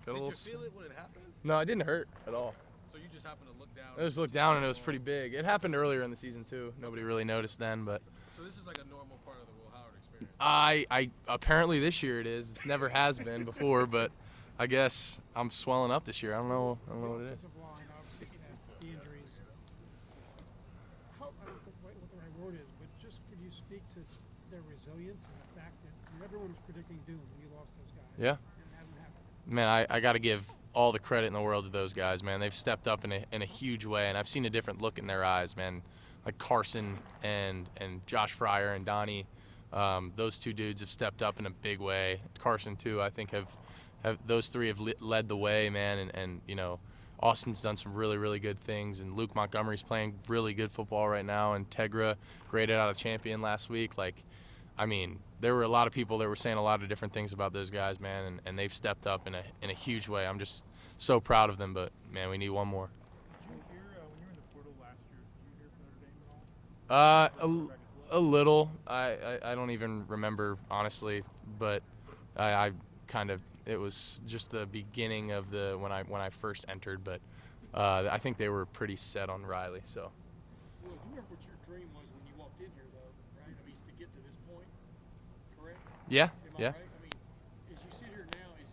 Did you feel it when it happened? No, it didn't hurt at all. So you just happened to look down? I just looked down and it was pretty big. It happened earlier in the season too. Nobody really noticed then, but. So this is like a normal part of the Will Howard experience? I apparently this year it is. It never has been before, but I guess I'm swelling up this year. I don't know what it is. The injuries. I don't know what the right word is, but just could you speak to their resilience and the fact that everyone was predicting doom when you lost those guys? Yeah. And it hasn't happened. Man, I got to give all the credit in the world to those guys, man. They've stepped up in a huge way, and I've seen a different look in their eyes, man. Like Carson and Josh Fryer and Donnie, those two dudes have stepped up in a big way. Carson too, I think have those three have led the way, man. And you know, Austin's done some really, really good things, and Luke Montgomery's playing really good football right now. And Tegra graded out a champion last week. Like, I mean, there were a lot of people that were saying a lot of different things about those guys, man, and they've stepped up in a huge way. I'm just so proud of them, but man, we need one more. Did you hear when you were in the portal last year? Did you hear from Notre Dame at all? A little. I don't even remember honestly, but I kind of, it was just the beginning of the when I first entered, but I think they were pretty set on Riley. So. Well, you remember what your dream was when you walked in here, though, right? I mean, to get to this point, correct? Yeah. Am I Yeah. right? I mean, as you sit here now, is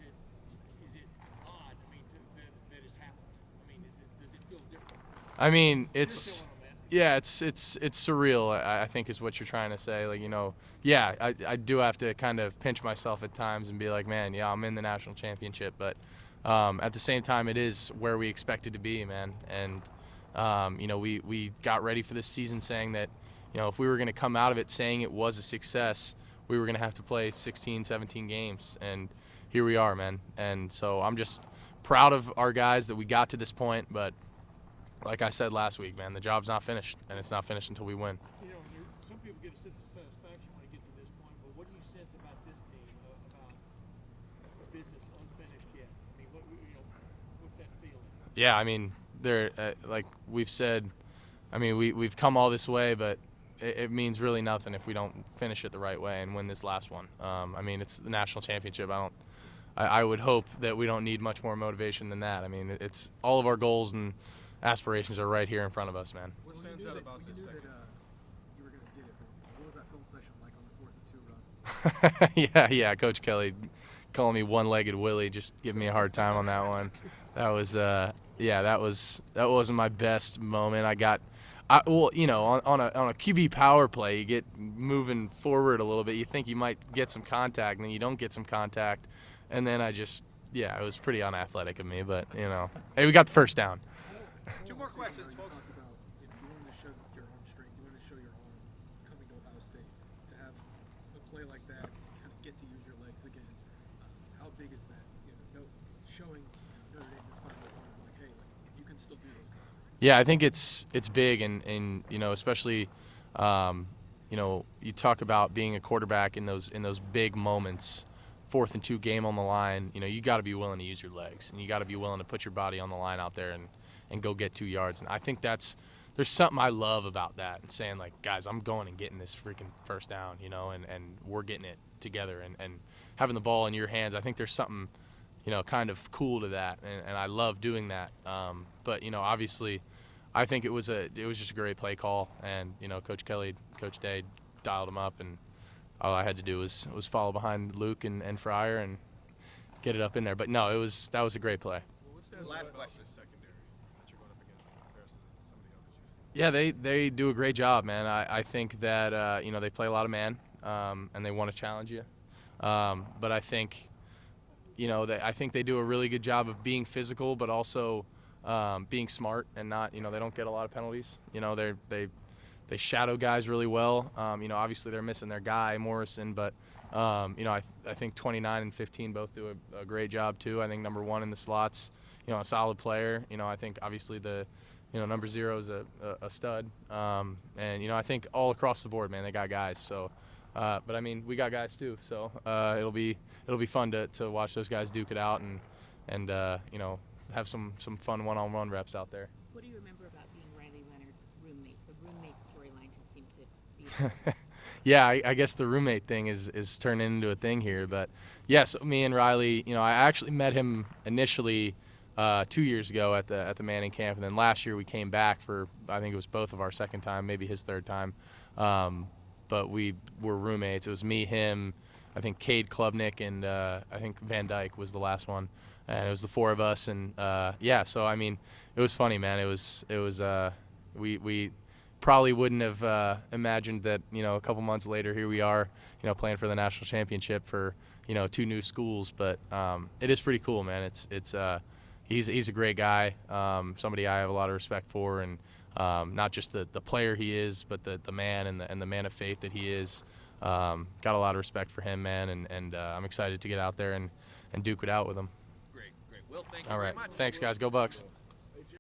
it odd? I mean, that it's happened. I mean, does it feel different? I mean, it's. You understand what I'm asking? Yeah, it's surreal, I think is what you're trying to say. Like, you know, yeah, I do have to kind of pinch myself at times and be like, man, yeah, I'm in the national championship. But at the same time, it is where we expected to be, man. And, you know, we got ready for this season saying that, you know, if we were going to come out of it saying it was a success, we were going to have to play 16, 17 games. And here we are, man. And so I'm just proud of our guys that we got to this point, but like I said last week, man, the job's not finished, and it's not finished until we win. You know, some people get a sense of satisfaction when they get to this point, but what do you sense about this team, about business unfinished yet? I mean, what's that feeling? Yeah, I mean, they're like we've said. I mean, we've come all this way, but it means really nothing if we don't finish it the right way and win this last one. I mean, it's the national championship. I would hope that we don't need much more motivation than that. I mean, it's all of our goals and aspirations are right here in front of us, man. What stands out about this second? You were going to get it, but what was that film session like on the 4th and 2 run? Yeah, Coach Kelly calling me one-legged Willie, just giving me a hard time on that one. That was, that wasn't my best moment. Well, you know, on a QB power play, you get moving forward a little bit. You think you might get some contact, and then you don't get some contact, and then it was pretty unathletic of me, but you know, hey, we got the first down. 2 more questions, folks. Talked about you wanted to show your arm strength, you wanted to show your arm coming to Ohio State. To have a play like that, kind of get to use your legs again. How big is that? You know, showing Notre Dame this final arm, like, hey, you can still do those things. Yeah, I think it's big, and you know, especially, you know, you talk about being a quarterback in those big moments. 4th and 2 game on the line. You know, you got to be willing to use your legs, and you got to be willing to put your body on the line out there and go get 2 yards. And I think there's something I love about that, and saying, like, guys, I'm going and getting this freaking first down, you know, and we're getting it together, and having the ball in your hands. I think there's something, you know, kind of cool to that, and I love doing that. But, you know, obviously I think it was just a great play call, and, you know, Coach Kelly, Coach Day dialed him up, and all I had to do was follow behind Luke and Fryer and get it up in there. But no, that was a great play. Well, what's the last question? This secondary that you're going up against in comparison to some of the others you've seen? Yeah, they do a great job, man. I think that you know, they play a lot of man, and they want to challenge you. But I think, you know, I think they do a really good job of being physical, but also being smart, and not, you know, they don't get a lot of penalties. You know, they shadow guys really well. You know, obviously they're missing their guy Morrison, but you know, I think 29 and 15 both do a great job too. I think number 1 in the slots, you know, a solid player. You know, I think obviously number 0 is a stud. And you know, I think all across the board, man, they got guys. So, but I mean, we got guys too. So it'll be fun to watch those guys duke it out and you know, have some fun one-on-one reps out there. What do you remember about being Riley Leonard's roommate? The roommate storyline has seemed to be Yeah, I guess the roommate thing is turning into a thing here. But yes, me and Riley, I actually met him initially 2 years ago at the Manning camp, and then last year we came back for, I think it was both of our second time, maybe his third time. But we were roommates. It was me, him, I think Cade Klubnik, and I think Van Dyke was the last one. And it was the four of us, and yeah. So I mean, it was funny, man. It was we probably wouldn't have imagined that, a couple months later, here we are, playing for the national championship for, 2 new schools. But it is pretty cool, man. He's a great guy, somebody I have a lot of respect for, and not just the player he is, but the man and the man of faith that he is. Got a lot of respect for him, man, and I'm excited to get out there and duke it out with him. Great. Will, thank you All very right. much. Thanks, guys. Go Bucks.